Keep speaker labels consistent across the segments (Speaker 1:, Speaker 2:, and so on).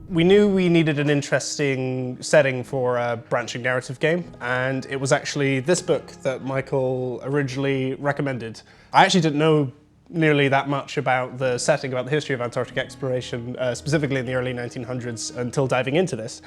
Speaker 1: We knew we needed an interesting setting for a branching narrative game, and it was actually this book that Michael originally recommended. I actually didn't know nearly that much about the setting, about the history of Antarctic exploration, specifically in the early 1900s, until diving into this.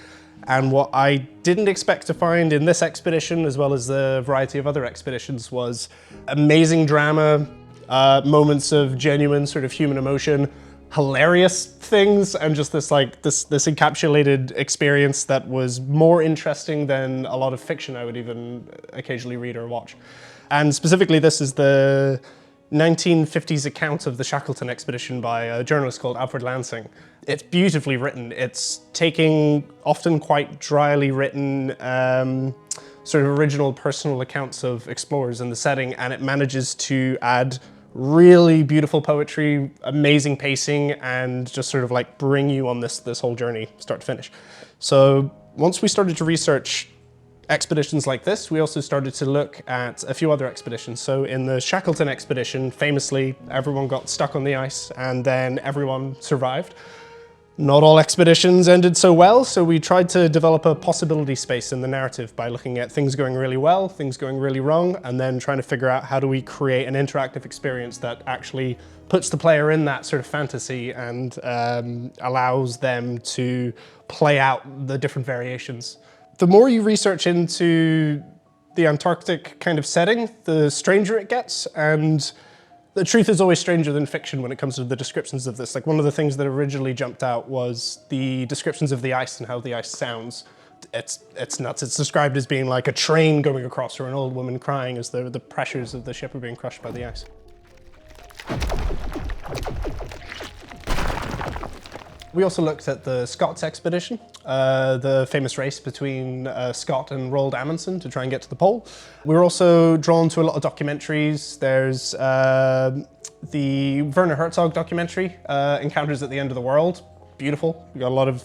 Speaker 1: And what I didn't expect to find in this expedition, as well as the variety of other expeditions, was amazing drama, moments of genuine sort of human emotion, hilarious things, and just this encapsulated experience that was more interesting than a lot of fiction I would even occasionally read or watch. And specifically, this is the 1950s account of the Shackleton expedition by a journalist called Alfred Lansing. It's beautifully written. It's taking often quite dryly written sort of original personal accounts of explorers in the setting, and it manages to add really beautiful poetry, amazing pacing, and just sort of like bring you on this whole journey, start to finish. So once we started to research expeditions like this, we also started to look at a few other expeditions. So in the Shackleton expedition, famously, everyone got stuck on the ice and then everyone survived. Not all expeditions ended so well, so we tried to develop a possibility space in the narrative by looking at things going really well, things going really wrong, and then trying to figure out how do we create an interactive experience that actually puts the player in that sort of fantasy and allows them to play out the different variations. The more you research into the Antarctic kind of setting, the stranger it gets, and the truth is always stranger than fiction when it comes to the descriptions of this. Like, one of the things that originally jumped out was the descriptions of the ice and how the ice sounds. It's nuts. It's described as being like a train going across or an old woman crying as the pressures of the ship are being crushed by the ice. We also looked at the Scots expedition, the famous race between Scott and Roald Amundsen to try and get to the pole. We were also drawn to a lot of documentaries. There's the Werner Herzog documentary, Encounters at the End of the World. Beautiful. We got a lot of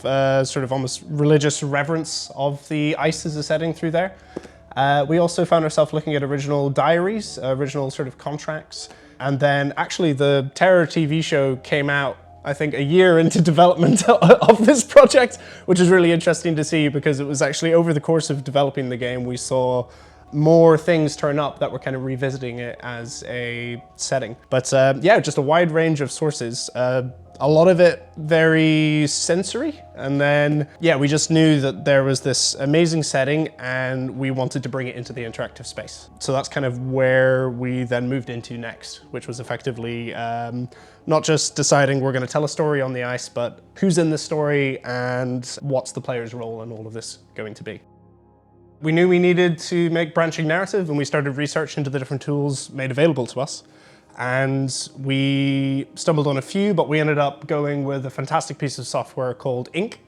Speaker 1: sort of almost religious reverence of the ice as a setting through there. We also found ourselves looking at original diaries, original sort of contracts. And then actually the Terror TV show came out, I think, a year into development of this project, which is really interesting to see because it was actually over the course of developing the game, we saw more things turn up that were kind of revisiting it as a setting. But yeah, just a wide range of sources. A lot of it very sensory, and then yeah, we just knew that there was this amazing setting and we wanted to bring it into the interactive space. So that's kind of where we then moved into next, which was effectively not just deciding we're going to tell a story on the ice, but who's in the story and what's the player's role in all of this going to be. We knew we needed to make branching narrative, and we started research into the different tools made available to us. And we stumbled on a few, but we ended up going with a fantastic piece of software called Ink.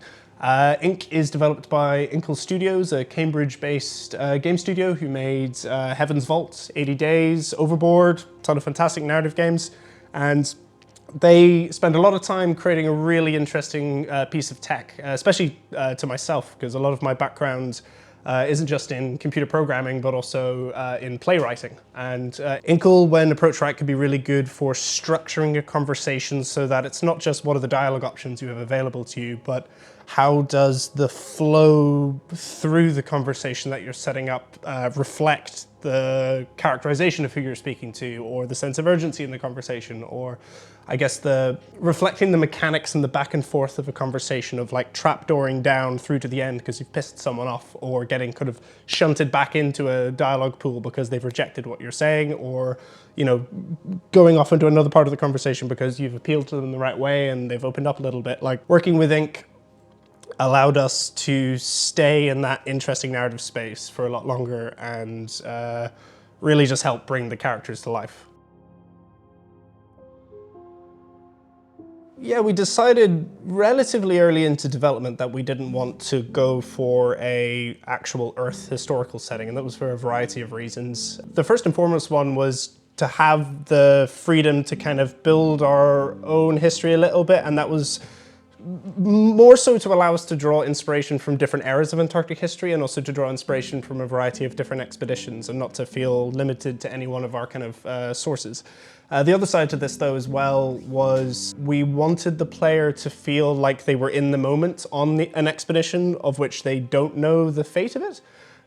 Speaker 1: Ink is developed by Inkle Studios, a Cambridge-based game studio who made Heaven's Vault, 80 Days, Overboard, a ton of fantastic narrative games. And they spend a lot of time creating a really interesting piece of tech, especially to myself, because a lot of my background isn't just in computer programming, but also in playwriting. And Inkle, when approached right, could be really good for structuring a conversation so that it's not just what are the dialogue options you have available to you, but how does the flow through the conversation that you're setting up reflect the characterization of who you're speaking to, or the sense of urgency in the conversation, or I guess reflecting the mechanics and the back and forth of a conversation of like trapdooring down through to the end because you've pissed someone off, or getting kind of shunted back into a dialogue pool because they've rejected what you're saying, or, you know, going off into another part of the conversation because you've appealed to them the right way and they've opened up a little bit. Like, working with Ink allowed us to stay in that interesting narrative space for a lot longer and really just help bring the characters to life. Yeah, we decided relatively early into development that we didn't want to go for an actual Earth historical setting, and that was for a variety of reasons. The first and foremost one was to have the freedom to kind of build our own history a little bit, and that was More so to allow us to draw inspiration from different eras of Antarctic history, and also to draw inspiration from a variety of different expeditions, and not to feel limited to any one of our kind of sources. The other side to this, though, as well, was we wanted the player to feel like they were in the moment on an expedition of which they don't know the fate of it.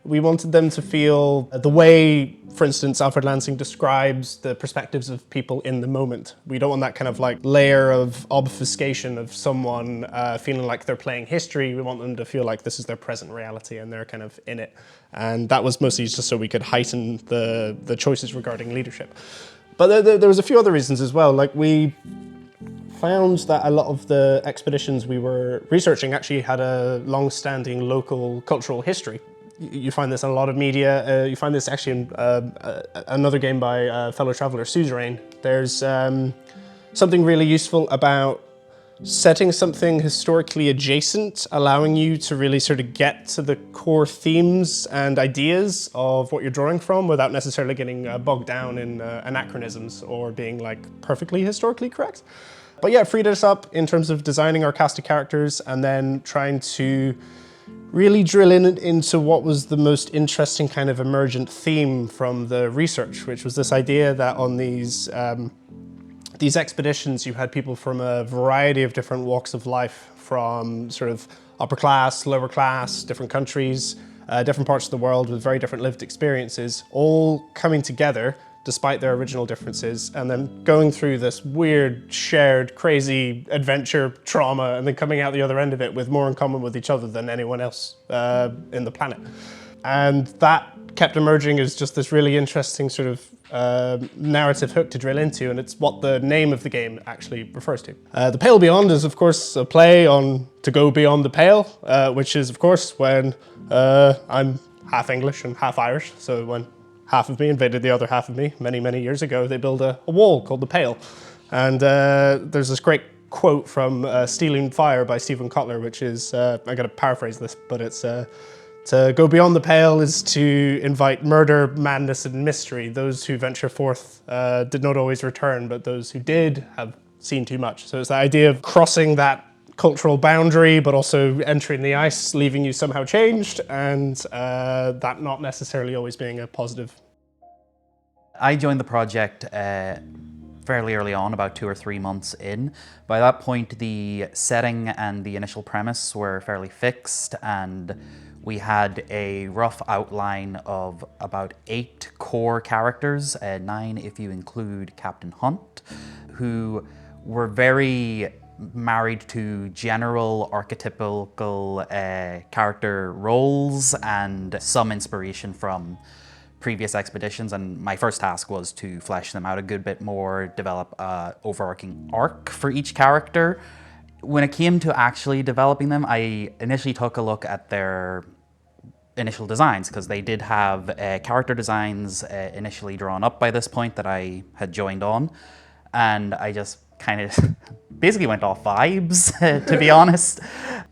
Speaker 1: We wanted them to feel the way, for instance, Alfred Lansing describes the perspectives of people in the moment. We don't want that kind of like layer of obfuscation of someone feeling like they're playing history. We want them to feel like this is their present reality and they're kind of in it. And that was mostly just so we could heighten the choices regarding leadership. But there was a few other reasons as well. Like, we found that a lot of the expeditions we were researching actually had a long-standing local cultural history. You find this in a lot of media. You find this actually in another game by fellow traveler Suzerain. There's something really useful about setting something historically adjacent, allowing you to really sort of get to the core themes and ideas of what you're drawing from without necessarily getting bogged down in anachronisms or being like perfectly historically correct. But yeah, it freed us up in terms of designing our cast of characters and then trying to really drill into what was the most interesting kind of emergent theme from the research, which was this idea that on these expeditions you had people from a variety of different walks of life, from sort of upper class, lower class, different countries, different parts of the world with very different lived experiences, all coming together despite their original differences, and then going through this weird, shared, crazy adventure trauma, and then coming out the other end of it with more in common with each other than anyone else in the planet. And that kept emerging as just this really interesting sort of narrative hook to drill into, and it's what the name of the game actually refers to. The Pale Beyond is, of course, a play on to go beyond the pale, which is, of course, when I'm half English and half Irish, so when half of me invaded the other half of me many, many years ago, they built a wall called the Pale. And there's this great quote from Stealing Fire by Stephen Kotler, which is, I'm going to paraphrase this, but it's, to go beyond the pale is to invite murder, madness, and mystery. Those who venture forth did not always return, but those who did have seen too much. So it's the idea of crossing that cultural boundary, but also entering the ice, leaving you somehow changed, and that not necessarily always being a positive.
Speaker 2: I joined the project fairly early on, about 2 or 3 months in. By that point, the setting and the initial premise were fairly fixed, and we had a rough outline of about 8 core characters, 9 if you include Captain Hunt, who were very married to general archetypical character roles and some inspiration from previous expeditions, and my first task was to flesh them out a good bit more, develop an overarching arc for each character. When it came to actually developing them, I initially took a look at their initial designs, because they did have character designs initially drawn up by this point that I had joined on, and I just kind of basically went off vibes, to be honest.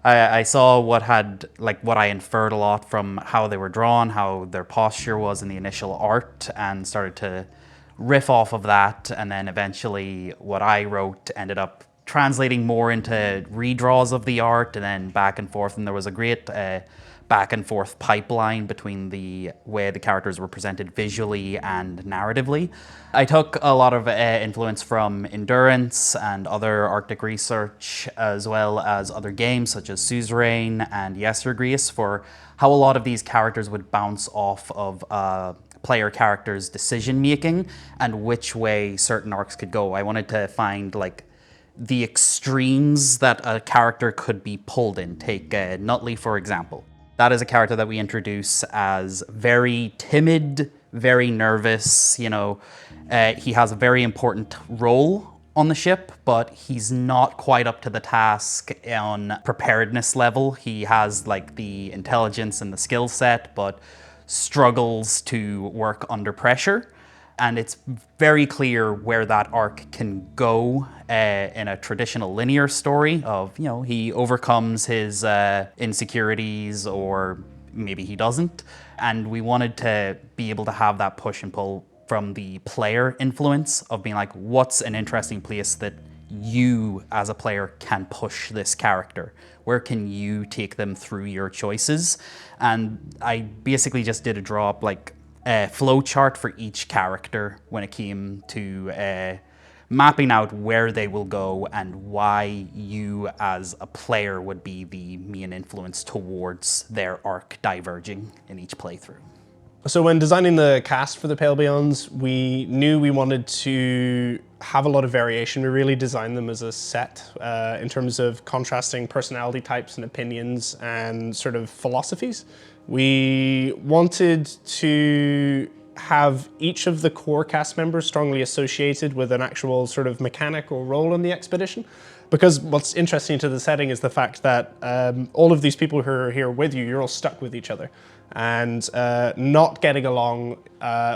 Speaker 2: I saw what I inferred a lot from how they were drawn, how their posture was in the initial art, and started to riff off of that. And then eventually what I wrote ended up translating more into redraws of the art, and then back and forth. And there was a great back and forth pipeline between the way the characters were presented visually and narratively. I took a lot of influence from Endurance and other Arctic research, as well as other games such as Suzerain and Yestergrease, for how a lot of these characters would bounce off of player characters' decision making and which way certain arcs could go. I wanted to find like the extremes that a character could be pulled in. Take Nutley, for example. That is a character that we introduce as very timid, very nervous. You know, he has a very important role on the ship, but he's not quite up to the task on preparedness level. He has like the intelligence and the skill set, but struggles to work under pressure. And it's very clear where that arc can go in a traditional linear story of, you know, he overcomes his insecurities, or maybe he doesn't. And we wanted to be able to have that push and pull from the player influence of being like, what's an interesting place that you as a player can push this character? Where can you take them through your choices? And I basically just did a drop like a flow chart for each character when it came to mapping out where they will go and why you as a player would be the main influence towards their arc diverging in each playthrough.
Speaker 1: So when designing the cast for the Pale Beyonds, we knew we wanted to have a lot of variation. We really designed them as a set in terms of contrasting personality types and opinions and sort of philosophies. We wanted to have each of the core cast members strongly associated with an actual sort of mechanic or role in the expedition. Because what's interesting to the setting is the fact that all of these people who are here with you, you're all stuck with each other. And not getting along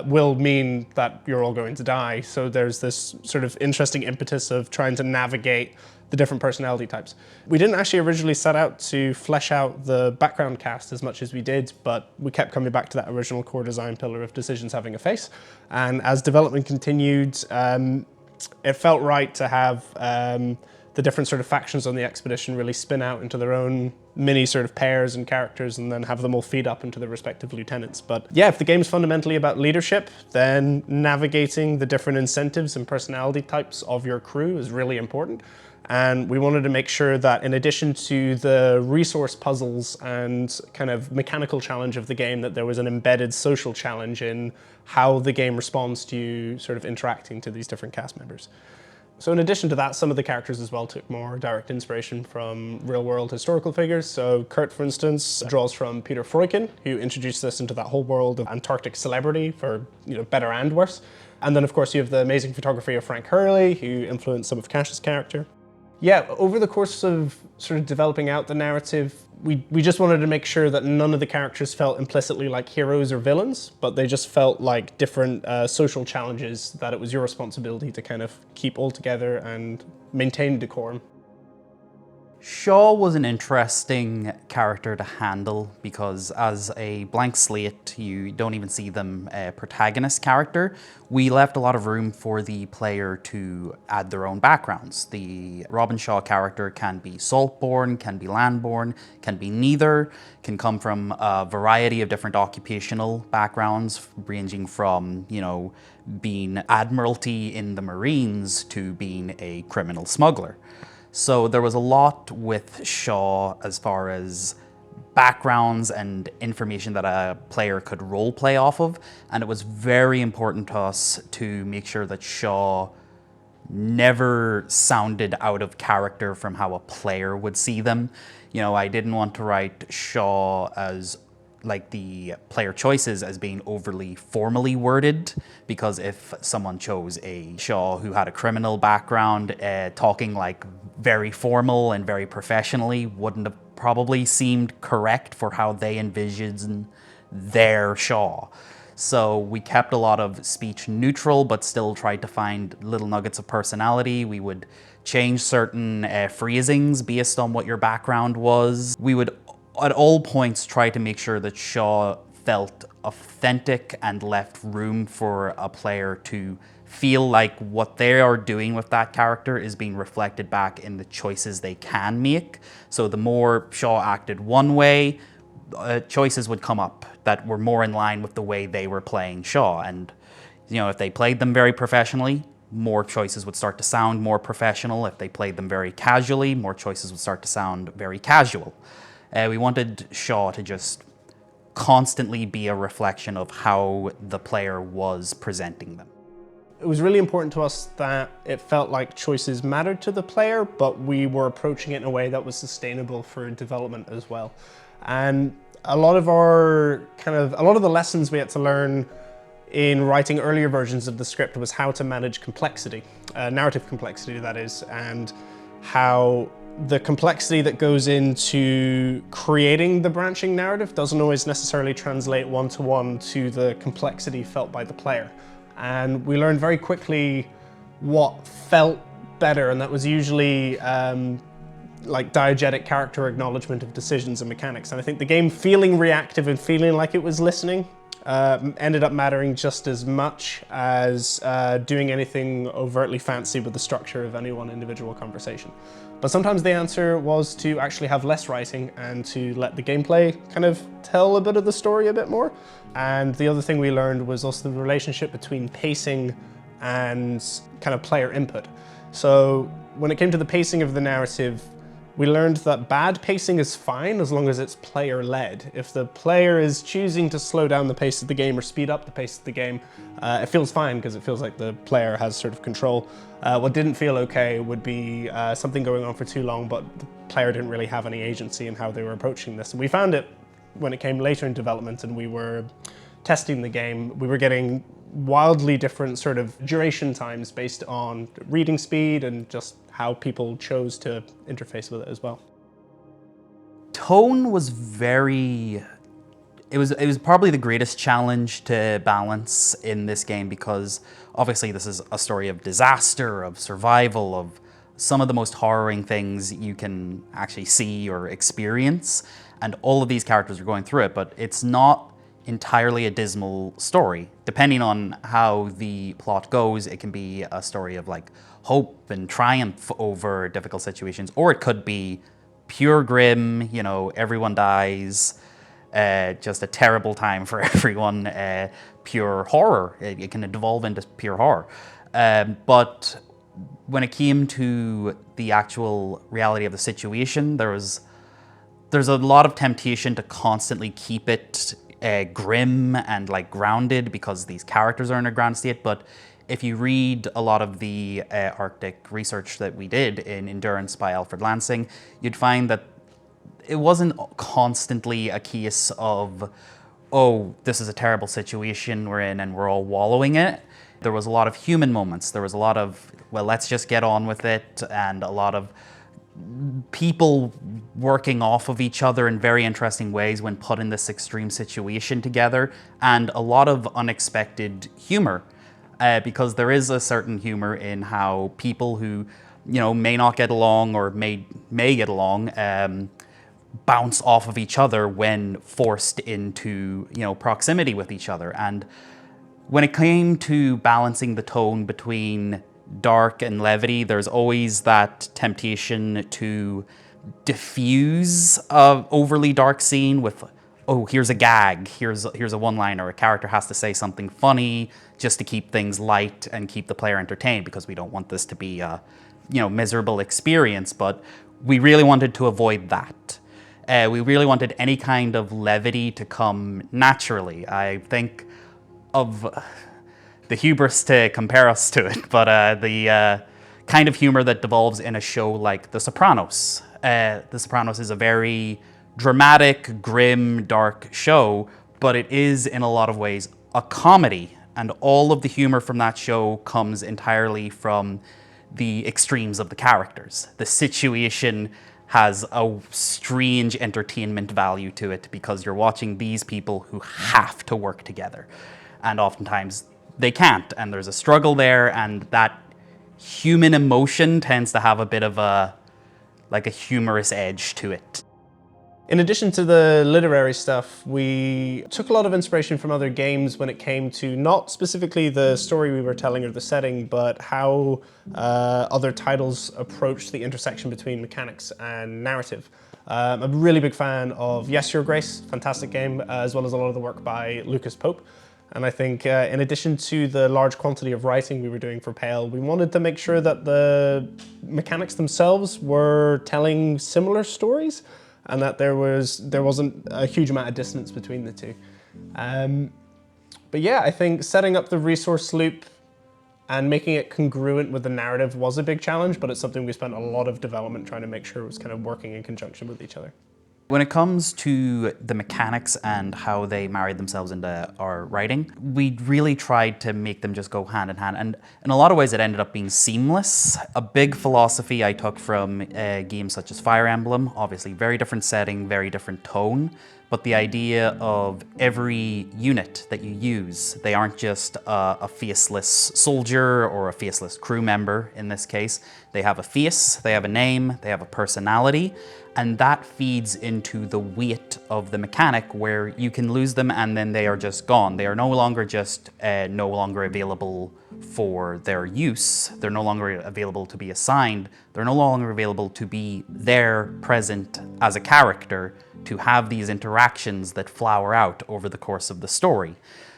Speaker 1: will mean that you're all going to die. So there's this sort of interesting impetus of trying to navigate the different personality types. We didn't actually originally set out to flesh out the background cast as much as we did, but we kept coming back to that original core design pillar of decisions having a face. And as development continued, it felt right to have the different sort of factions on the expedition really spin out into their own mini sort of pairs and characters, and then have them all feed up into the respective lieutenants. But yeah, if the game's fundamentally about leadership, then navigating the different incentives and personality types of your crew is really important. And we wanted to make sure that in addition to the resource puzzles and kind of mechanical challenge of the game, that there was an embedded social challenge in how the game responds to you sort of interacting to these different cast members. So in addition to that, some of the characters as well took more direct inspiration from real-world historical figures. So Kurt, for instance, draws from Peter Freuchen, who introduced us into that whole world of Antarctic celebrity, for better and worse. And then, of course, you have the amazing photography of Frank Hurley, who influenced some of Cash's character. Yeah, over the course of sort of developing out the narrative, we just wanted to make sure that none of the characters felt implicitly like heroes or villains, but they just felt like different social challenges that it was your responsibility to kind of keep all together and maintain decorum.
Speaker 2: Shaw was an interesting character to handle because as a blank slate, you don't even see them a protagonist character. We left a lot of room for the player to add their own backgrounds. The Robin Shaw character can be salt-born, can be land-born, can be neither, can come from a variety of different occupational backgrounds, ranging from, being admiralty in the Marines to being a criminal smuggler. So there was a lot with Shaw as far as backgrounds and information that a player could role play off of, and it was very important to us to make sure that Shaw never sounded out of character from how a player would see them. I didn't want to write Shaw as like the player choices as being overly formally worded, because if someone chose a Shaw who had a criminal background, talking like very formal and very professionally wouldn't have probably seemed correct for how they envisioned their Shaw. So we kept a lot of speech neutral, but still tried to find little nuggets of personality. We would change certain phrasings based on what your background was. We would at all points try to make sure that Shaw felt authentic and left room for a player to feel like what they are doing with that character is being reflected back in the choices they can make. So the more Shaw acted one way, choices would come up that were more in line with the way they were playing Shaw. And if they played them very professionally, more choices would start to sound more professional. If they played them very casually, more choices would start to sound very casual. We wanted Shaw to just constantly be a reflection of how the player was presenting them.
Speaker 1: It was really important to us that it felt like choices mattered to the player, but we were approaching it in a way that was sustainable for development as well. And a lot of the lessons we had to learn in writing earlier versions of the script was how to manage complexity, narrative complexity that is, and how the complexity that goes into creating the branching narrative doesn't always necessarily translate one-to-one to the complexity felt by the player. And we learned very quickly what felt better, and that was usually like diegetic character acknowledgement of decisions and mechanics. And I think the game feeling reactive and feeling like it was listening ended up mattering just as much as doing anything overtly fancy with the structure of any one individual conversation. But sometimes the answer was to actually have less writing and to let the gameplay kind of tell a bit of the story a bit more. And the other thing we learned was also the relationship between pacing and kind of player input. So when it came to the pacing of the narrative, we learned that bad pacing is fine as long as it's player-led. If the player is choosing to slow down the pace of the game or speed up the pace of the game, it feels fine because it feels like the player has sort of control. What didn't feel okay would be something going on for too long, but the player didn't really have any agency in how they were approaching this. And we found it when it came later in development and we were testing the game. We were getting wildly different sort of duration times based on reading speed and just how people chose to interface with it as well.
Speaker 2: Tone was it was probably the greatest challenge to balance in this game because obviously this is a story of disaster, of survival, of some of the most harrowing things you can actually see or experience, and all of these characters are going through it, but it's not entirely a dismal story. Depending on how the plot goes, it can be a story of like hope and triumph over difficult situations, or it could be pure grim, you know, everyone dies, just a terrible time for everyone, pure horror. It can devolve into pure horror. But when it came to the actual reality of the situation, there's a lot of temptation to constantly keep it grim and like grounded because these characters are in a ground state. But if you read a lot of the Arctic research that we did in Endurance by Alfred Lansing, you'd find that it wasn't constantly a case of, oh, this is a terrible situation we're in and we're all wallowing in it. There was a lot of human moments. There was a lot of, well, let's just get on with it, and a lot of people working off of each other in very interesting ways when put in this extreme situation together, and a lot of unexpected humor, because there is a certain humor in how people who, you know, may not get along or may get along bounce off of each other when forced into, you know, proximity with each other. And when it came to balancing the tone between dark and levity, there's always that temptation to diffuse a overly dark scene with, oh, here's a gag, here's a one-liner, a character has to say something funny just to keep things light and keep the player entertained, because we don't want this to be a, you know, miserable experience. But we really wanted to avoid that. We really wanted any kind of levity to come naturally. I think of the hubris to compare us to it, but the kind of humor that devolves in a show like The Sopranos. The Sopranos is a very dramatic, grim, dark show, but it is in a lot of ways a comedy, and all of the humor from that show comes entirely from the extremes of the characters. The situation has a strange entertainment value to it because you're watching these people who have to work together, and oftentimes they can't, and there's a struggle there, and that human emotion tends to have a bit of a humorous edge to it.
Speaker 1: In addition to the literary stuff, we took a lot of inspiration from other games when it came to not specifically the story we were telling or the setting, but how other titles approached the intersection between mechanics and narrative. I'm a really big fan of Yes, Your Grace, fantastic game, as well as a lot of the work by Lucas Pope. And I think in addition to the large quantity of writing we were doing for Pale, we wanted to make sure that the mechanics themselves were telling similar stories, and that there wasn't a huge amount of dissonance between the two. But yeah, I think setting up the resource loop and making it congruent with the narrative was a big challenge, but it's something we spent a lot of development trying to make sure it was kind of working in conjunction with each other.
Speaker 2: When it comes to the mechanics and how they married themselves into our writing, we really tried to make them just go hand in hand, and in a lot of ways it ended up being seamless. A big philosophy I took from games such as Fire Emblem, obviously very different setting, very different tone, but the idea of every unit that you use, they aren't just a faceless soldier or a faceless crew member in this case. They have a face, they have a name, they have a personality, and that feeds into the weight of the mechanic where you can lose them and then they are just gone. They are no longer just no longer available for their use. They're no longer available to be assigned. They're no longer available to be there present as a character to have these interactions that flower out over the course of the story.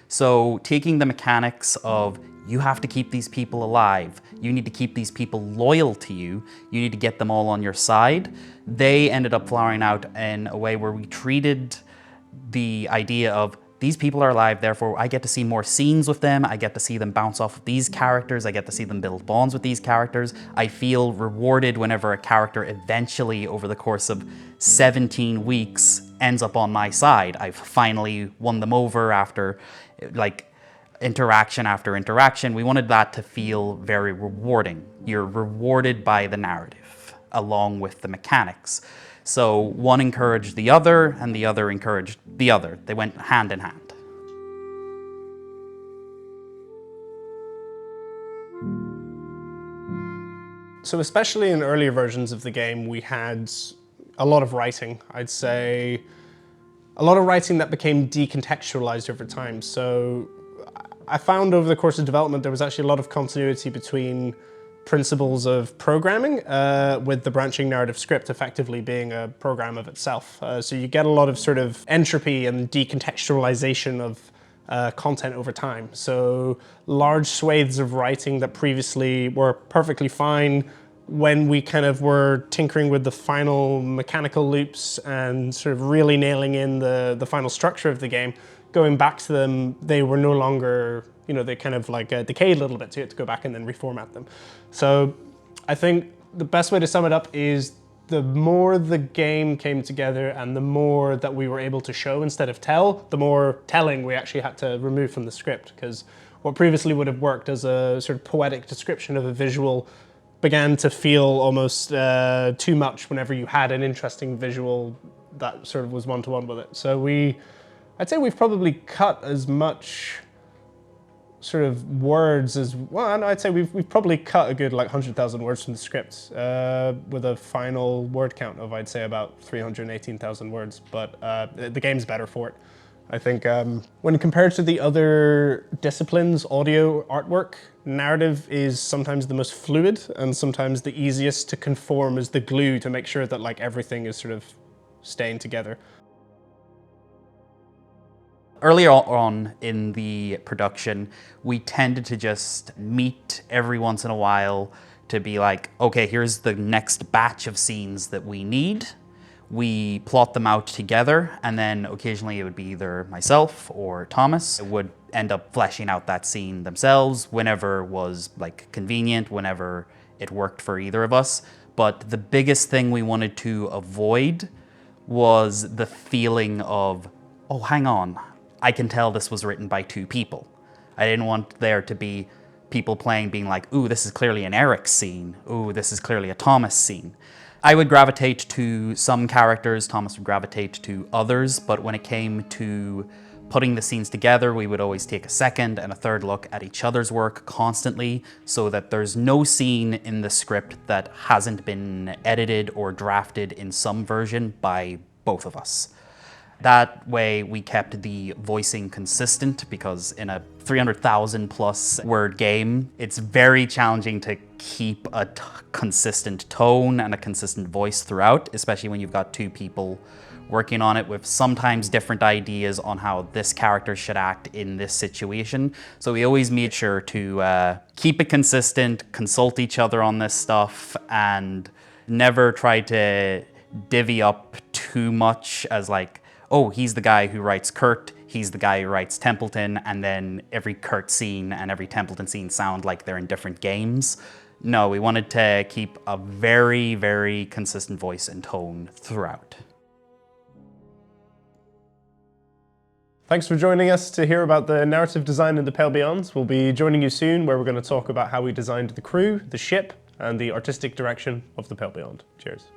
Speaker 2: So taking the mechanics of you have to keep these people alive, you need to keep these people loyal to you, you need to get them all on your side, they ended up flowering out in a way where we treated the idea of these people are alive, therefore I get to see more scenes with them, I get to see them bounce off of these characters, I get to see them build bonds with these characters. I feel rewarded whenever a character eventually, over the course of 17 weeks, ends up on my side. I've finally won them over after like interaction after interaction. We wanted that to feel very rewarding. You're rewarded by the narrative along with the mechanics. So one encouraged the other and the other encouraged the other. They went hand in hand.
Speaker 1: So especially in earlier versions of the game, we had a lot of writing. I'd say a lot of writing that became decontextualized over time. So I found over the course of development, there was actually a lot of continuity between principles of programming with the branching narrative script effectively being a program of itself. So you get a lot of sort of entropy and decontextualization of content over time. So large swathes of writing that previously were perfectly fine when we kind of were tinkering with the final mechanical loops and sort of really nailing in the final structure of the game, going back to them, they were no longer, you know, they kind of like decayed a little bit, so you had to go back and then reformat them. So I think the best way to sum it up is the more the game came together and the more that we were able to show instead of tell, the more telling we actually had to remove from the script, because what previously would have worked as a sort of poetic description of a visual began to feel almost too much whenever you had an interesting visual that sort of was one-to-one with it. So I'd say we've probably cut as much sort of words as, well, I'd say we've probably cut a good like 100,000 words from the script with a final word count of, I'd say, about 318,000 words, but the game's better for it. I think when compared to the other disciplines, audio, artwork, narrative is sometimes the most fluid and sometimes the easiest to conform as the glue to make sure that like everything is sort of staying together.
Speaker 2: Earlier on in the production, we tended to just meet every once in a while to be like, okay, here's the next batch of scenes that we need. We plot them out together, and then occasionally it would be either myself or Thomas would end up fleshing out that scene themselves whenever was like convenient, whenever it worked for either of us. But the biggest thing we wanted to avoid was the feeling of, oh, hang on, I can tell this was written by two people. I didn't want there to be people playing being like, ooh, this is clearly an Eric scene. Ooh, this is clearly a Thomas scene. I would gravitate to some characters, Thomas would gravitate to others, but when it came to putting the scenes together, we would always take a second and a third look at each other's work constantly so that there's no scene in the script that hasn't been edited or drafted in some version by both of us. That way we kept the voicing consistent, because in a 300,000 plus word game, it's very challenging to keep a consistent tone and a consistent voice throughout, especially when you've got two people working on it with sometimes different ideas on how this character should act in this situation. So we always made sure to keep it consistent, consult each other on this stuff, and never try to divvy up too much as like, oh, he's the guy who writes Kurt, he's the guy who writes Templeton, and then every Kurt scene and every Templeton scene sound like they're in different games. No, we wanted to keep a very, very consistent voice and tone throughout.
Speaker 1: Thanks for joining us to hear about the narrative design in the Pale Beyond. We'll be joining you soon, where we're going to talk about how we designed the crew, the ship, and the artistic direction of the Pale Beyond. Cheers.